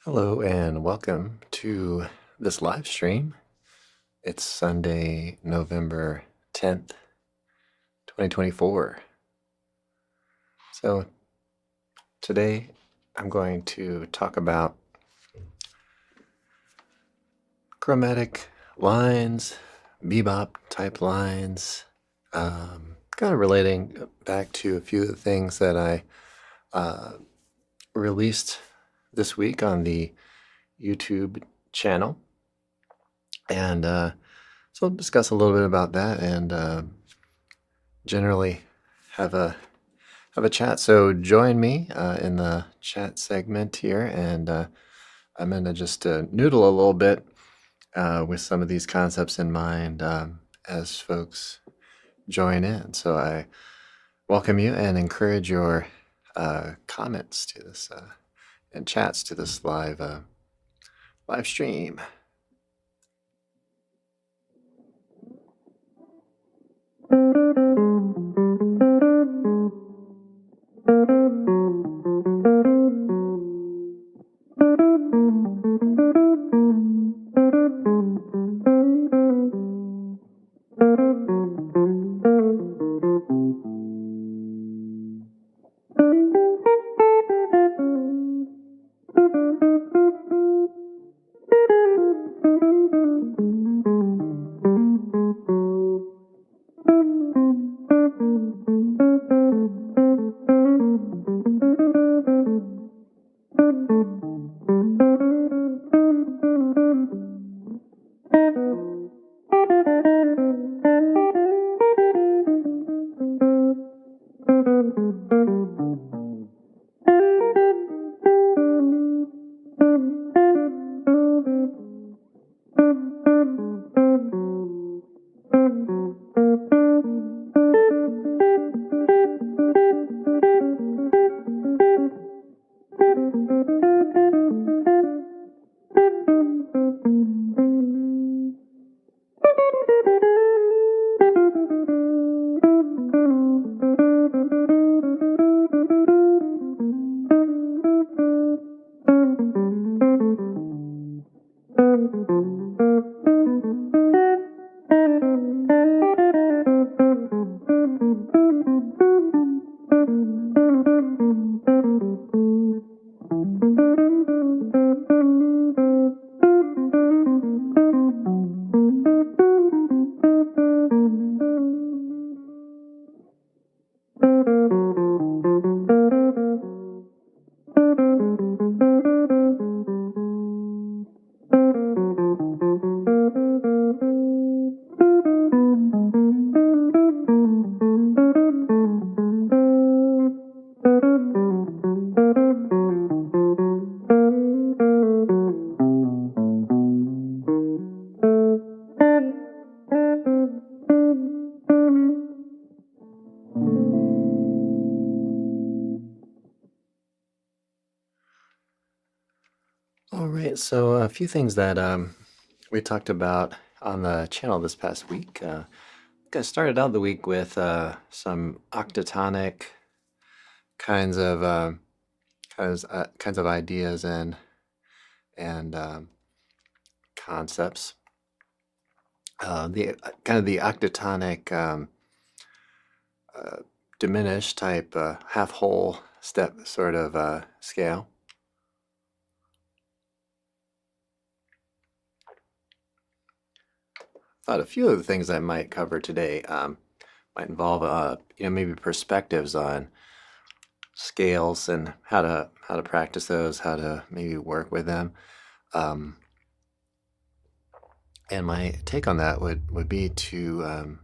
Hello and welcome to this live stream. It's Sunday, November 10th, 2024. So today I'm going to talk about chromatic lines, bebop type lines, kind of relating back to a few of the things that I released this week on the YouTube channel. And so I'll discuss a little bit about that and generally have a chat. So join me in the chat segment here, and I'm going to just noodle a little bit with some of these concepts in mind as folks join in. So I welcome you and encourage your comments to this and chats to this live stream. All right, so a few things that we talked about on the channel this past week. I started out the week with some octatonic kinds of ideas and concepts. The kind of the octatonic diminished type half whole step sort of scale. Thought a few of the things I might cover today might involve maybe perspectives on scales and how to practice those, how to maybe work with them. And my take on that would be to, or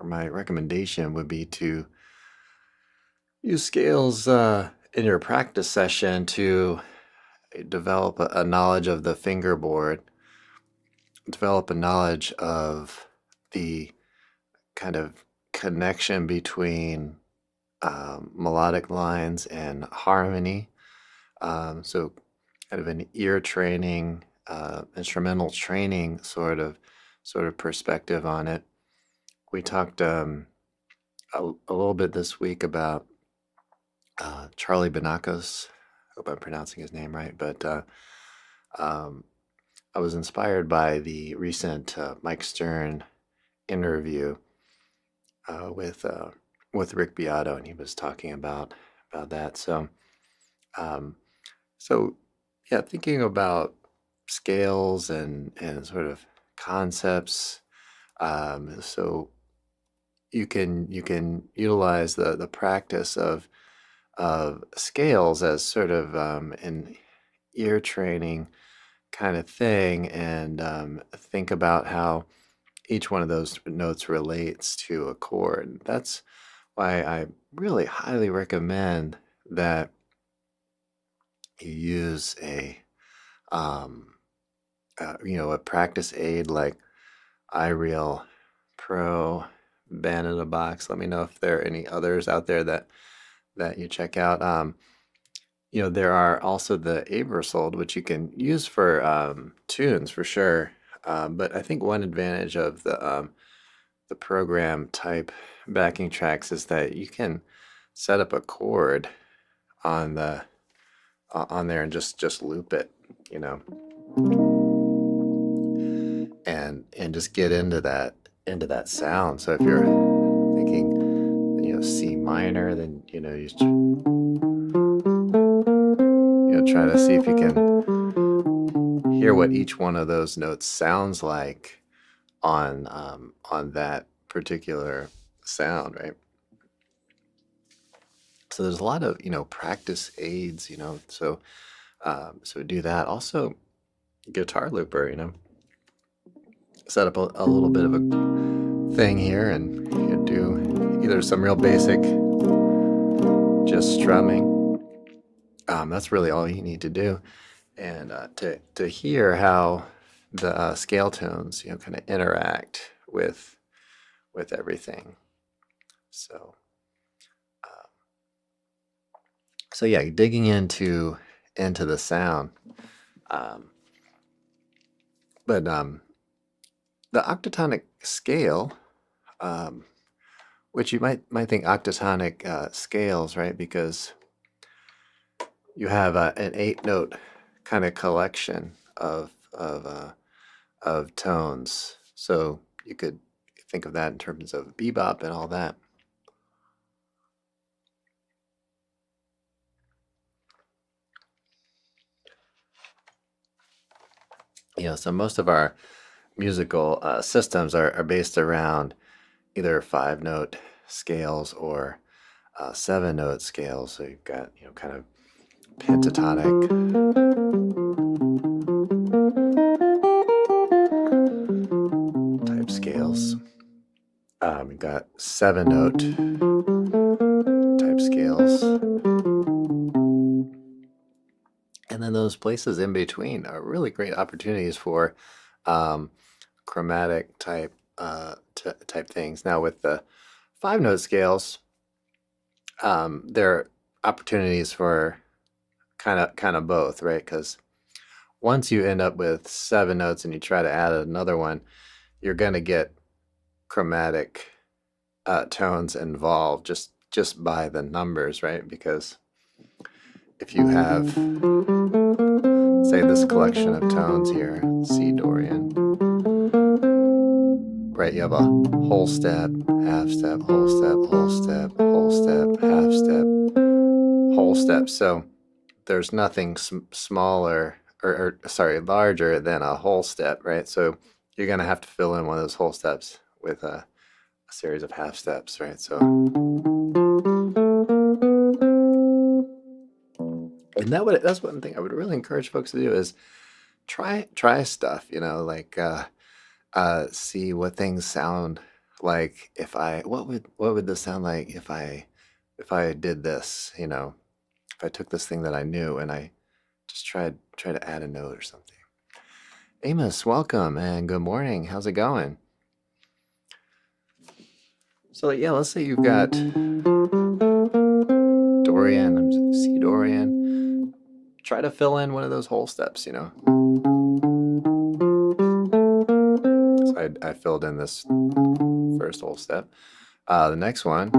my recommendation would be to use scales in your practice session to develop a knowledge of the fingerboard, develop a knowledge of the kind of connection between melodic lines and harmony. So kind of an ear training, instrumental training sort of perspective on it. We talked a little bit this week about Charlie Banacos. Hope I'm pronouncing his name right, but Um, I was inspired by the recent Mike Stern interview uh, with uh, with Rick Beato, and he was talking about that. Um, so yeah, thinking about scales and sort of concepts. So you can utilize the practice of scales as sort of an ear training kind of thing, and think about how each one of those notes relates to a chord. That's why I really highly recommend that you use um, a practice aid like iReal Pro, Band in a Box. Let me know if there are any others out there that you check out. There are also the Aversold, which you can use for tunes for sure. But I think one advantage of the program type backing tracks is that you can set up a chord on on there and just loop it, you know, and just get into that sound. So if you're thinking, C minor, then try to see if you can hear what each one of those notes sounds like on that particular sound, right? So there's a lot of practice aids, so do that. Also, guitar looper, set up a little bit of a thing here, and do either some real basic just strumming. That's really all you need to do, and to hear how the scale tones kind of interact with everything. So uh, so yeah, digging into the sound. um, but the octatonic scale, um, which you might think octatonic scales, right? Because you have an 8-note kind of collection of tones. So you could think of that in terms of bebop and all that. So most of our musical systems are based around either 5-note scales or 7-note scales. So you've got kind of pentatonic type scales. You've got 7-note type scales, and then those places in between are really great opportunities for um, chromatic type things. Now with the 5-note scales, there are opportunities for kind of both, right? Because once you end up with 7 notes and you try to add another one, you're going to get chromatic tones involved just by the numbers, right? Because if you have, say, this collection of tones here, C Dorian, right? You have a whole step, half step, whole step, whole step, whole step, half step, whole step. So there's nothing smaller or sorry, larger than a whole step, right? So you're going to have to fill in one of those whole steps with a series of half steps, right? So, and that's one thing I would really encourage folks to do is try stuff, like see what things sound like if I what would this sound like if I did this, if I took this thing that I knew and I just try to add a note or something. Amos, welcome and good morning. How's it going? So yeah, let's say you've got Dorian, C Dorian. Try to fill in one of those whole steps, So I filled in this first whole step. The next one,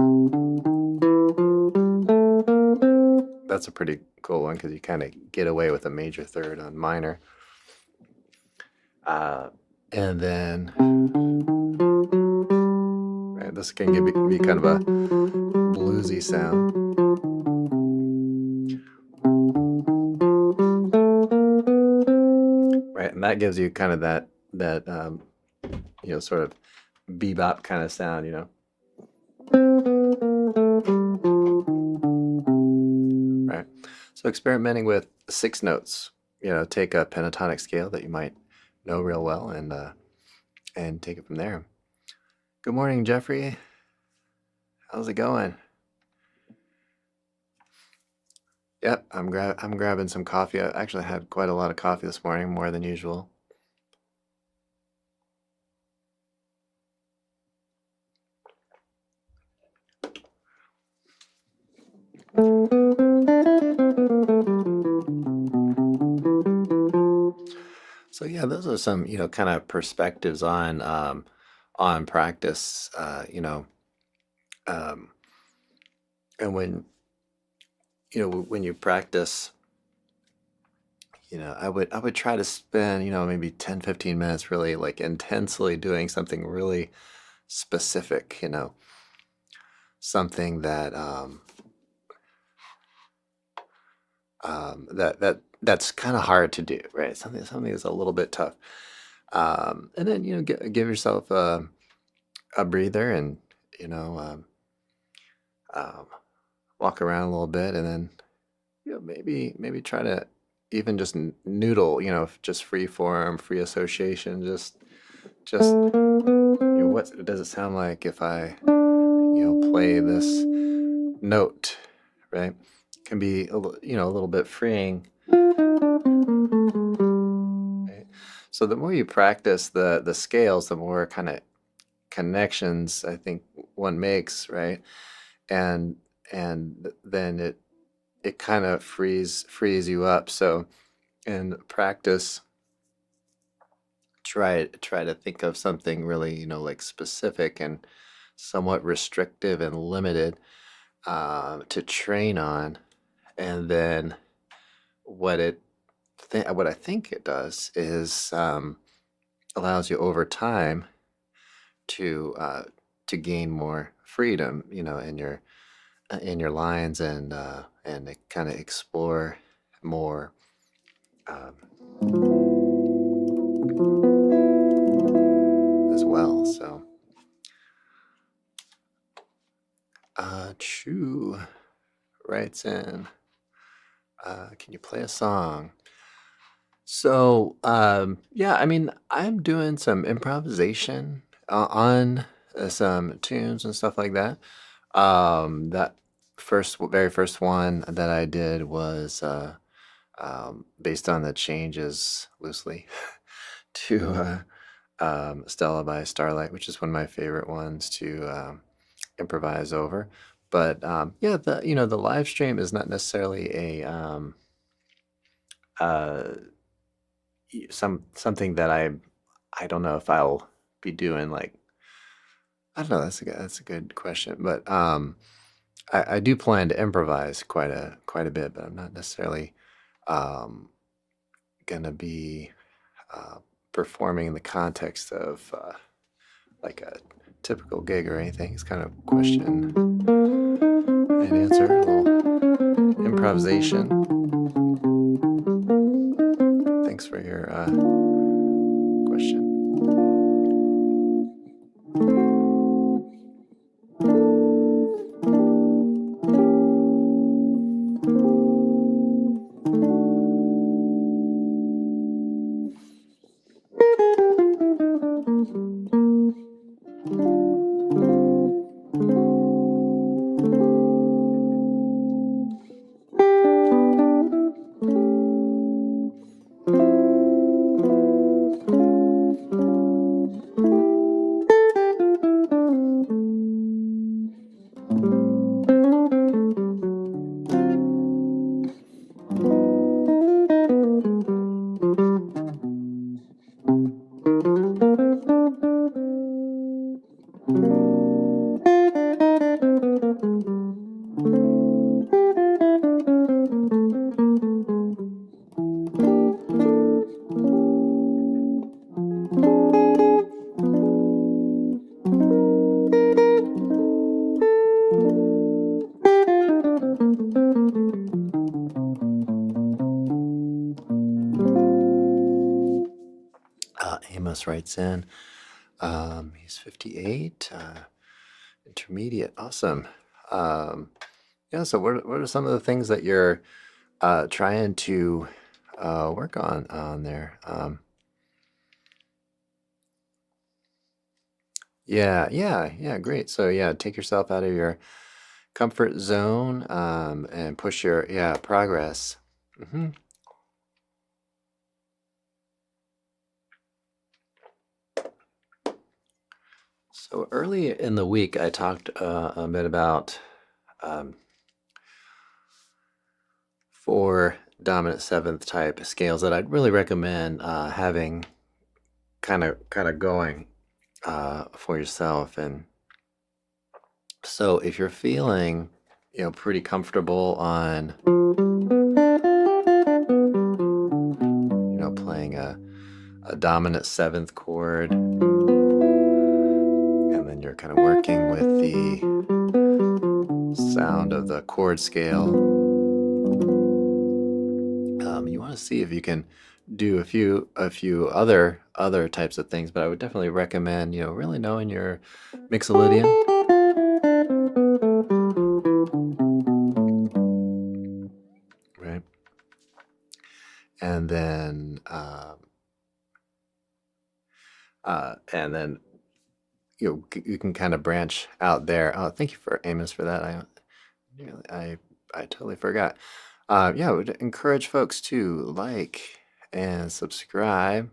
that's a pretty cool one because you kind of get away with a major third on minor. Uh, and then, right, this can be kind of a bluesy sound. Right, and that gives you kind of that sort of bebop kind of sound, Right. So experimenting with 6 notes, take a pentatonic scale that you might know real well and take it from there. Good morning, Jeffrey. How's it going? Yep, I'm grabbing some coffee. I actually had quite a lot of coffee this morning, more than usual. So yeah, those are some kind of perspectives on practice. Um, and when you practice, I would try to spend maybe 10-15 minutes really like intensely doing something really specific. Something that's kind of hard to do, right? Something that's a little bit tough. And then give yourself a breather and you know um, walk around a little bit, and then maybe try to even just noodle, just free form, free association, just what does it sound like if I play this note, right? Can be a little bit freeing. Right? So the more you practice the scales, the more kind of connections I think one makes, right? And then it kind of frees you up. So in practice, try to think of something really like specific and somewhat restrictive and limited to train on, and then what what I think it does is allows you over time to gain more freedom, in your lines, and kind of explore more. Um, as well. So, Chu writes in, can you play a song? So, yeah, I mean, I'm doing some improvisation on some tunes and stuff like that. That very first one that I did was based on the changes loosely to Stella by Starlight, which is one of my favorite ones to improvise over. But yeah, the live stream is not necessarily a uh, something that I don't know if I'll be doing, like, I don't know. That's a good question, but I do plan to improvise quite a bit, but I'm not necessarily um, gonna be uh, performing in the context of like a typical gig or anything. It's kind of question and answer, a little improvisation. Thanks for your question. Thomas writes in. He's 58, intermediate. Awesome. Yeah, so what are some of the things that you're trying to work on there? Yeah, great. So yeah, take yourself out of your comfort zone and push your progress. hmm So early in the week, I talked a bit about um, 4 dominant seventh type scales that I'd really recommend having kind of going for yourself. And so if you're feeling pretty comfortable on playing a dominant seventh chord, and then you're kind of working with the sound of the chord scale, you want to see if you can do a few other types of things, but I would definitely recommend really knowing your mixolydian, right? And then you can kind of branch out there. Oh, thank you for Amos for that. I totally forgot. Yeah, I would encourage folks to like and subscribe.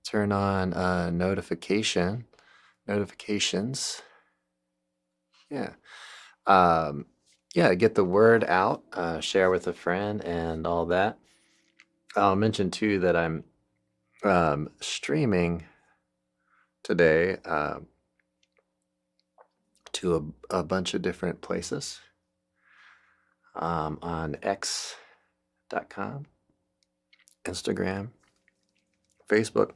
Turn on notifications. Yeah. Yeah, get the word out, share with a friend and all that. I'll mention too that I'm streaming today to a bunch of different places on x.com, Instagram, Facebook,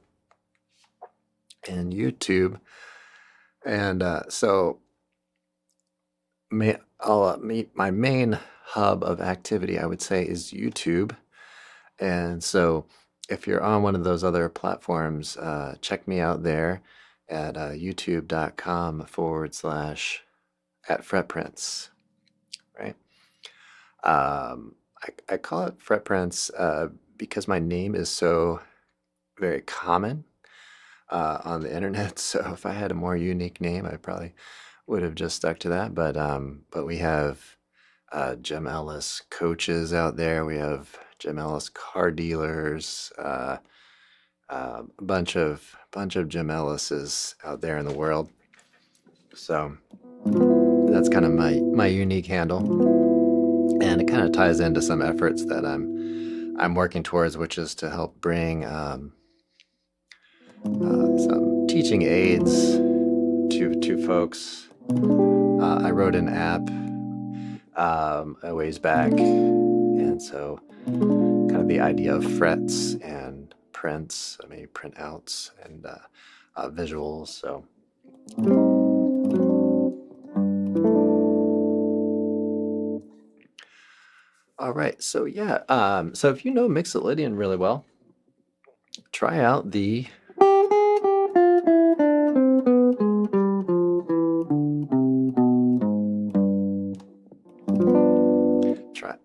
and YouTube. And so my main hub of activity, I would say, is YouTube. And so if you're on one of those other platforms, check me out there at youtube.com/@fretprints, right? I call it Fretprints because my name is so very common on the internet. So if I had a more unique name, I probably would have just stuck to that. But we have Jim Ellis coaches out there. We have Jim Ellis car dealers. A bunch of Jim Ellises out there in the world. So that's kind of my unique handle, and it kind of ties into some efforts that I'm working towards, which is to help bring some teaching aids to folks. I wrote an app a ways back, and so kind of the idea of frets and prints, maybe printouts and visuals. So all right, so yeah, so if you know Mixolydian really well, try out the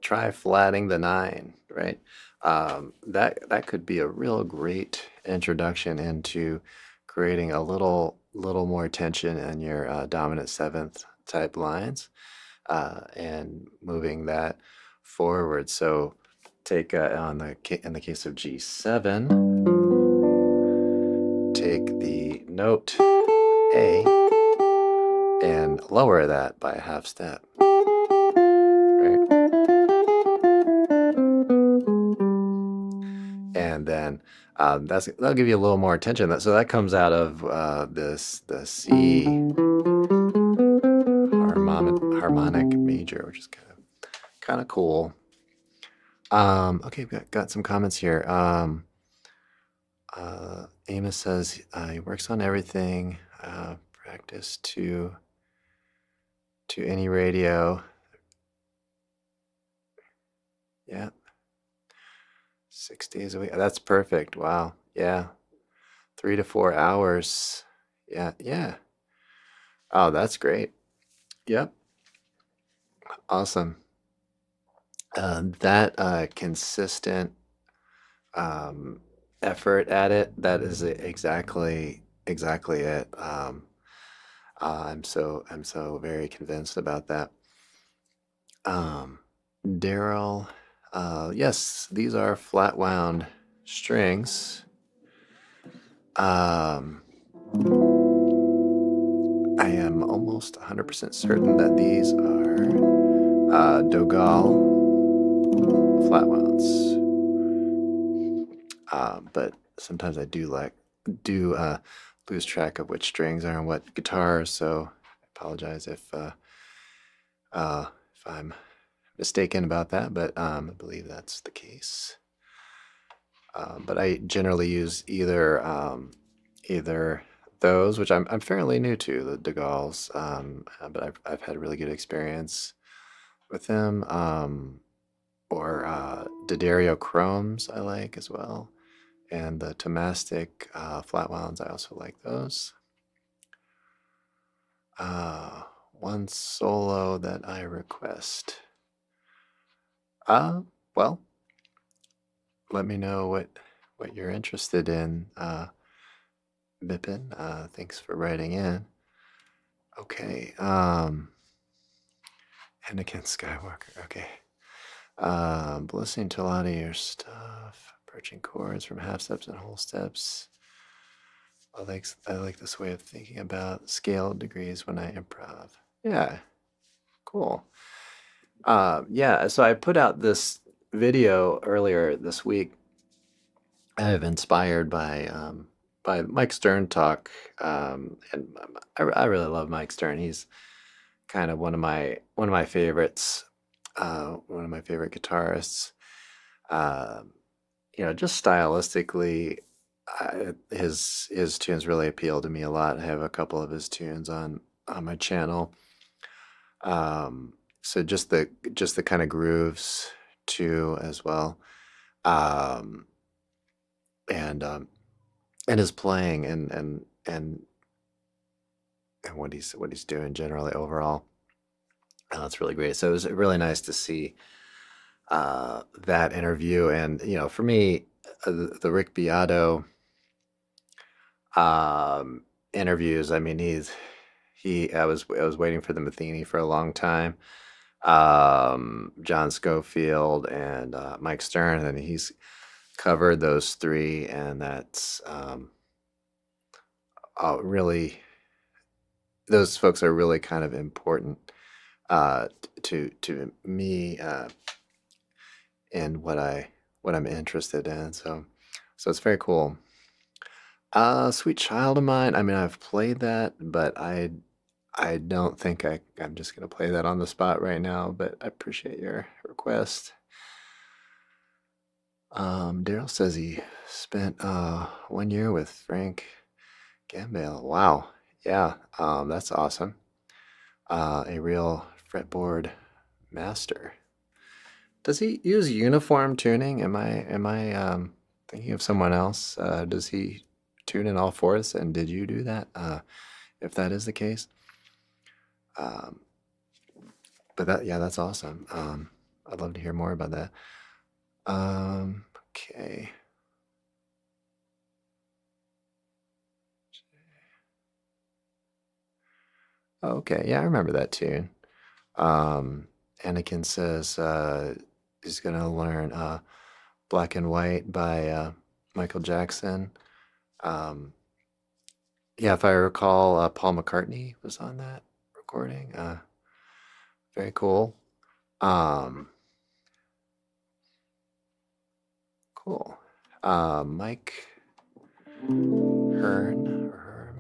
try flatting the 9, right? That could be a real great introduction into creating a little more tension in your dominant seventh type lines and moving that forward. So take in the case of G7, take the note A and lower that by a half step. Right? And then that'll give you a little more attention. So that comes out of the C harmonic major, which is kind of cool. Okay, we've got some comments here. Amos says he works on everything. Practice to any radio. Yeah. 6 days a week. That's perfect. Wow. Yeah. 3 to 4 hours. Yeah, yeah. Oh, that's great. Yep. Awesome. That consistent effort at it, that is exactly it. I'm so very convinced about that. Um, Daryl, yes, these are flat wound strings. Um, I am almost 100% certain that these are Dogal flat wounds. But sometimes I do lose track of which strings are on what guitars, so I apologize if I'm mistaken about that, but I believe that's the case. But I generally use either those, which I'm fairly new to, the Degalls, but I've had a really good experience with them. Or D'Addario Chromes I like as well, and the Tomastic flat wounds, I also like those. One solo that I request. Well, let me know what you're interested in, Bipin. Thanks for writing in. Okay. Anakin Skywalker. Okay. Listening to a lot of your stuff, approaching chords from half steps and whole steps. I like this way of thinking about scale degrees when I improv. Yeah, cool. Yeah, so I put out this video earlier this week. I've inspired by Mike Stern talk, and I really love Mike Stern. He's kind of one of my favorites, one of my favorite guitarists. Just stylistically, his tunes really appeal to me a lot. I have a couple of his tunes on my channel. So just the kind of grooves too as well, and his playing and what he's doing generally overall. It's really great. So it was really nice to see that interview, and for me, the Rick Beato interviews. I mean, I was waiting for the Matheny for a long time. John Schofield and Mike Stern, and he's covered those three, and that's really, those folks are really kind of important to me in what I'm interested in. So it's very cool. Sweet Child of Mine. I mean, I've played that, but I don't think I'm just gonna play that on the spot right now. But I appreciate your request. Daryl says he spent 1 year with Frank Gambale. Wow, yeah, that's awesome. A real fretboard master. Does he use uniform tuning? Am I thinking of someone else? Does he tune in all fourths? And did you do that? If that is the case, but that's awesome. I'd love to hear more about that. Okay. Okay, yeah, I remember that tune. Anakin says he's gonna learn Black and White by Michael Jackson. Yeah, if I recall, Paul McCartney was on that recording. Very cool. Cool. Mike Hearn or Herm.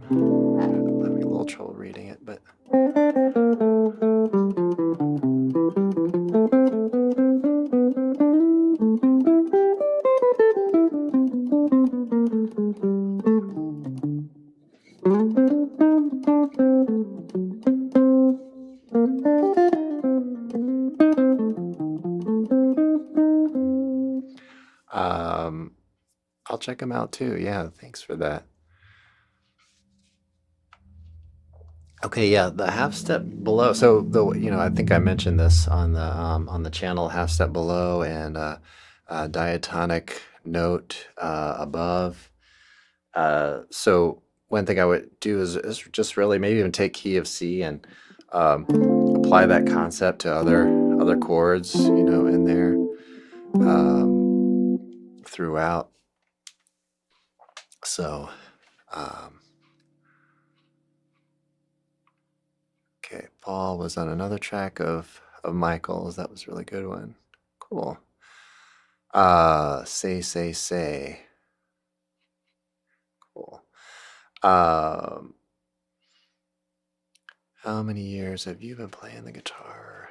I'm having a little trouble reading it, but I'll check them out too. Yeah, thanks for that. Okay, yeah, the half step below. So I think I mentioned this on the channel, half step below and diatonic note above. So one thing I would do is just really maybe even take key of C and um, apply that concept to other chords, in there throughout. So, um, okay, Paul was on another track of Michael's. That was a really good one. Cool. Say. Cool. How many years have you been playing the guitar?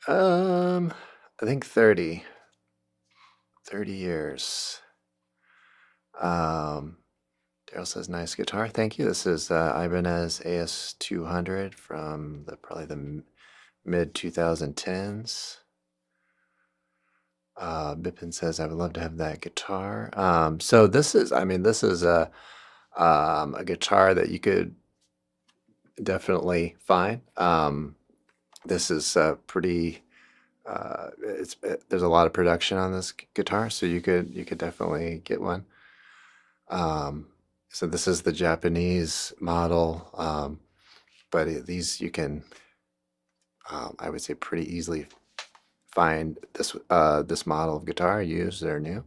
I think 30 years. Daryl says, nice guitar. Thank you. This is Ibanez AS200 from probably the mid 2010s. Bipin says, I would love to have that guitar. So this is a guitar that you could definitely find. This is pretty. There's a lot of production on this guitar, so you could definitely get one. So this is the Japanese model, but these you can, I would say, pretty easily find this model of guitar used. They're new.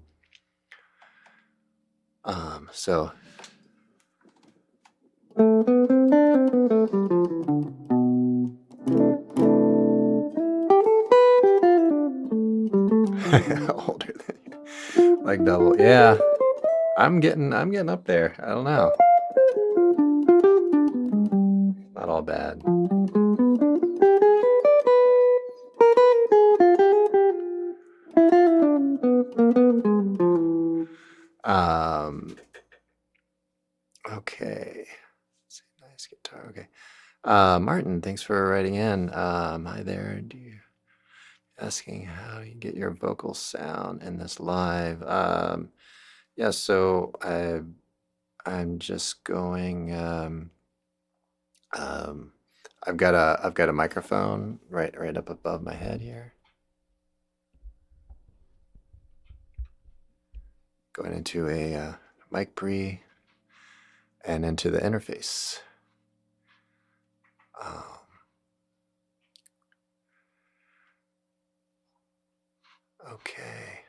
So. Older than you. Like double. Yeah. I'm getting up there. I don't know. Not all bad. Okay. Nice guitar. Okay. Martin, thanks for writing in. Hi there. Asking how you get your vocal sound in this live. Yeah, so I'm just going. I've got a microphone right up above my head here. Going into a mic pre and into the interface. Okay.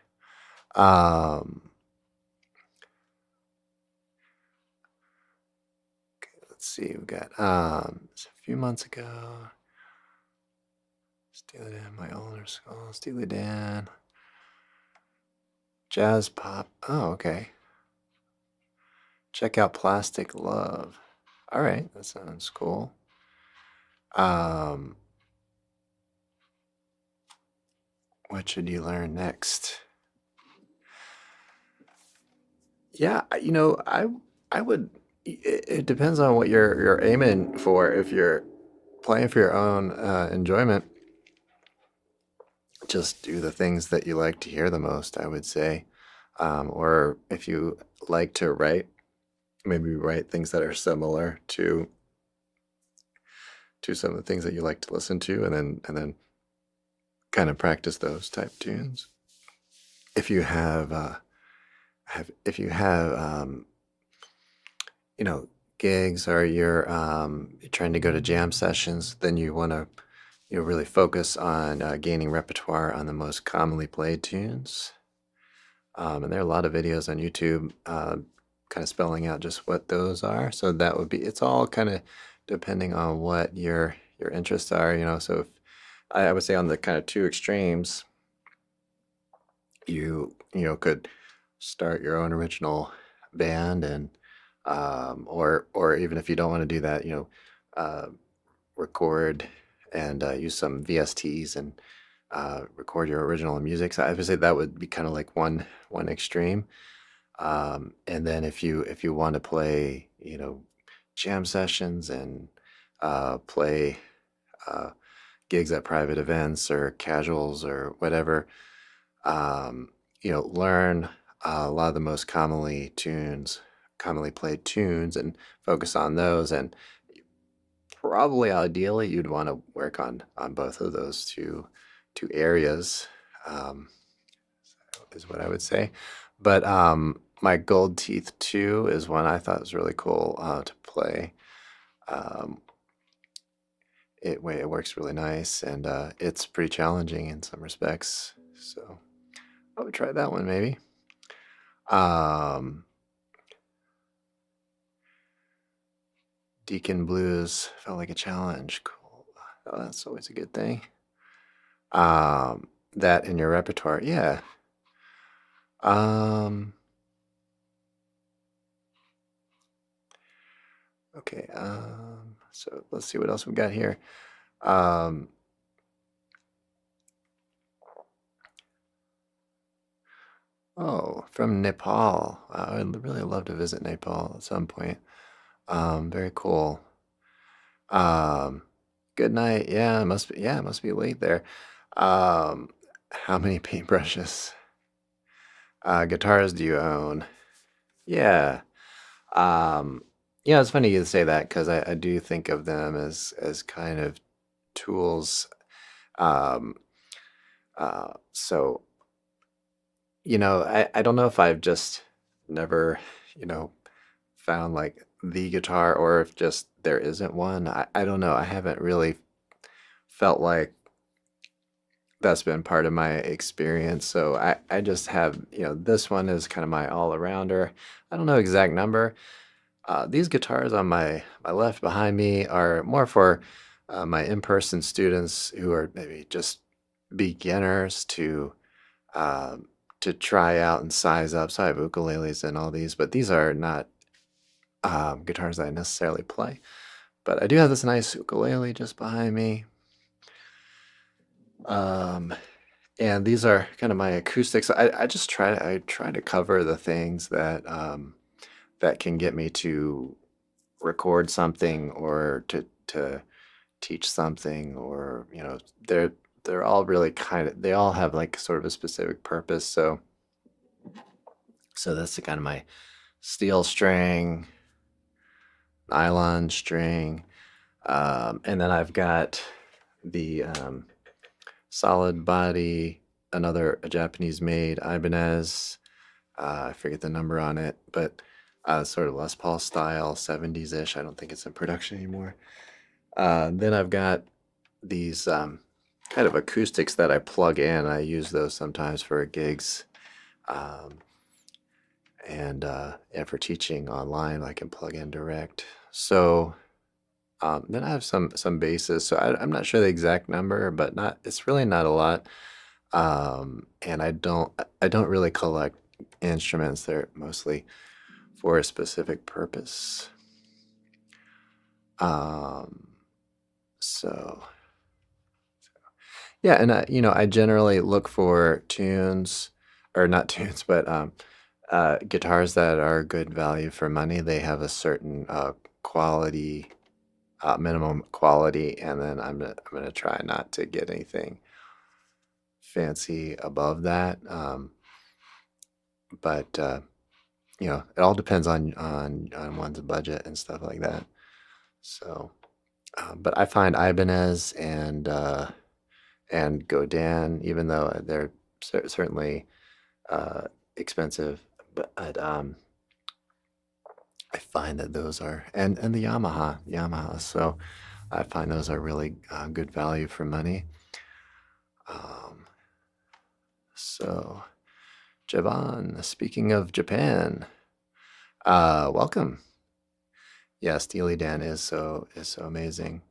Let's see. We got it's a few months ago. Steely Dan, my older school. Steely Dan. Jazz pop. Oh, okay. Check out Plastic Love. All right, that sounds cool. What should you learn next? Yeah, I would. It depends on what you're aiming for. If you're playing for your own enjoyment, just do the things that you like to hear the most, I would say. Or if you like to write, maybe write things that are similar to some of the things that you like to listen to, and then kind of practice those type tunes. If you have gigs, or you're trying to go to jam sessions, then you want to really focus on gaining repertoire on the most commonly played tunes. And there are a lot of videos on YouTube kind of spelling out just what those are. So that would be, it's all kind of depending on what your interests are, so if I would say on the kind of two extremes, you could start your own original band, and or even if you don't want to do that, record and use some VSTs and record your original music. So I would say that would be kind of like one extreme. And then if you want to play, jam sessions and play gigs at private events or casuals or whatever, learn a lot of the most commonly tunes commonly played tunes and focus on those. And probably ideally you'd want to work on both of those two areas, um, is what I would say. But my Gold Teeth 2 is one I thought was really cool to play. Um, it works really nice, and it's pretty challenging in some respects. So I would try that one maybe. Deacon Blues felt like a challenge. Cool. Oh, that's always a good thing. That in your repertoire, yeah. Okay. So let's see what else we got here. Oh, from Nepal. I would really love to visit Nepal at some point. Very cool. Good night. Yeah, it must be late there. How many paintbrushes? Guitars do you own? Yeah. Yeah, it's funny you say that because I do think of them as kind of tools. Um, so I don't know if I've just never, found like the guitar or if just there isn't one. I don't know. I haven't really felt like that's been part of my experience. So I just have, this one is kind of my all-arounder. I don't know exact number. These guitars on my left behind me are more for my in-person students who are maybe just beginners to try out and size up. So I have ukuleles and all these, but these are not guitars that I necessarily play. But I do have this nice ukulele just behind me. And these are kind of my acoustics. I try to cover the things that can get me to record something or to teach something, or they're all really they all have like sort of a specific purpose. So that's the kind of my steel string, nylon string, and then I've got the solid body, a Japanese made Ibanez. I forget the number on it, but sort of Les Paul style, 70s-ish. I don't think it's in production anymore. Then I've got these kind of acoustics that I plug in. I use those sometimes for gigs, and for teaching online, I can plug in direct. So then I have some basses. So I'm not sure the exact number, but it's really not a lot. And I don't really collect instruments. They're mostly for a specific purpose. So yeah, and I generally look for tunes, or not tunes, but guitars that are good value for money. They have a certain quality, minimum quality, and then I'm gonna try not to get anything fancy above that. But it all depends on one's budget and stuff like that. So, but I find Ibanez and Godin, even though they're certainly expensive, but I find that those are, and the Yamaha. So I find those are really good value for money. So Javan, speaking of Japan, welcome. Yeah, Steely Dan is so amazing.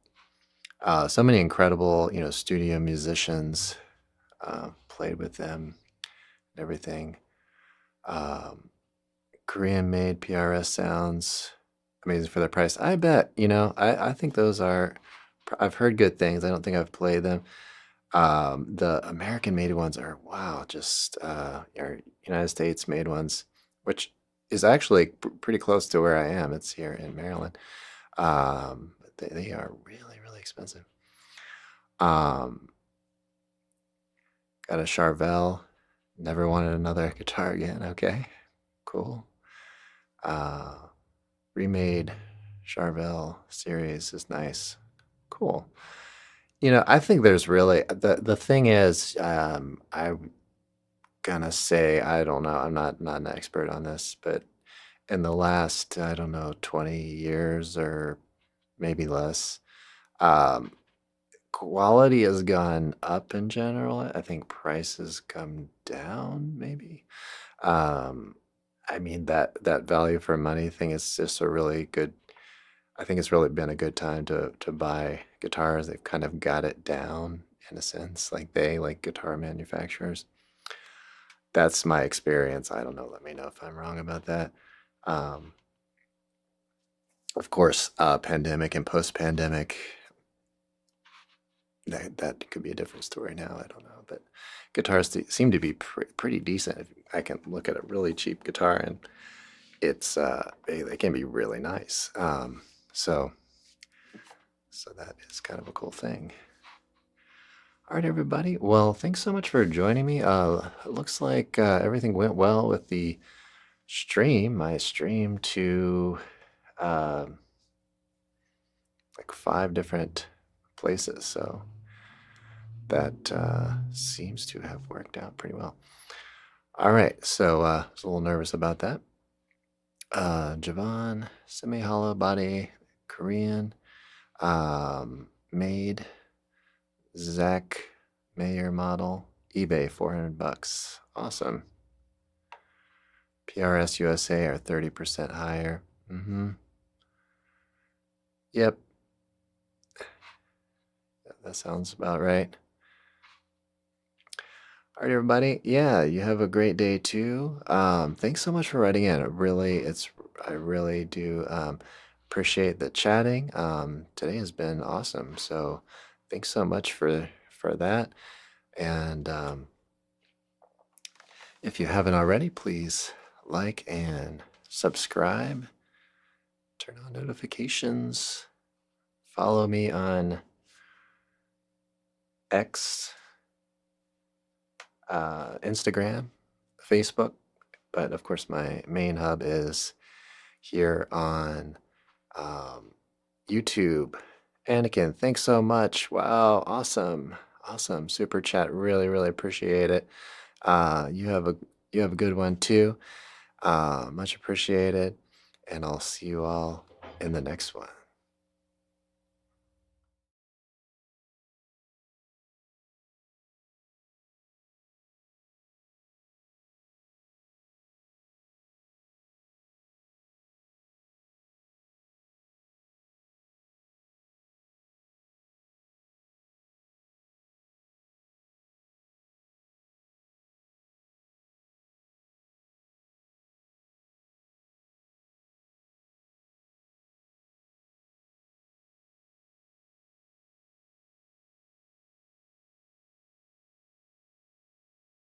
So many incredible, studio musicians played with them and everything. Korean-made PRS sounds amazing for their price. I bet, I think those are. I've heard good things. I don't think I've played them. The American-made ones are wow, just our United States-made ones, which is actually pretty close to where I am. It's here in Maryland. They are really, really expensive. Got a Charvel. Never wanted another guitar again. Okay, cool. Uh, remade Charvel series is nice. Cool. I think there's really the thing is, I'm gonna say I don't know. I'm not an expert on this, but in the last, I don't know, 20 years or maybe less, um, quality has gone up in general. I think prices come down, maybe. Um, I mean that value for money thing is just a really good. I think it's really been a good time to buy guitars. They've kind of got it down in a sense, like guitar manufacturers. That's my experience. I don't know. Let me know if I'm wrong about that. Um, of course, pandemic and post-pandemic, that could be a different story now. I don't know, but guitars seem to be pretty decent. I can look at a really cheap guitar and they can be really nice. So that is kind of a cool thing. All right, everybody. Well, thanks so much for joining me. It looks like everything went well with the stream. I streamed to like 5 different places, so that seems to have worked out pretty well. All right, so I was a little nervous about that. Javon, semi-hollow body, Korean, made, Zach Mayer model, eBay, $400. Awesome. PRS USA are 30% higher. Yep. That sounds about right. All right, everybody. Yeah, you have a great day too. Thanks so much for writing in. I really do appreciate the chatting. Today has been awesome. So thanks so much for that. And if you haven't already, please like and subscribe. Turn on notifications. Follow me on X, Instagram, Facebook, but of course my main hub is here on YouTube. Anakin, thanks so much. Wow, awesome, super chat. Really appreciate it. You have a good one too. Much appreciated, and I'll see you all in the next one.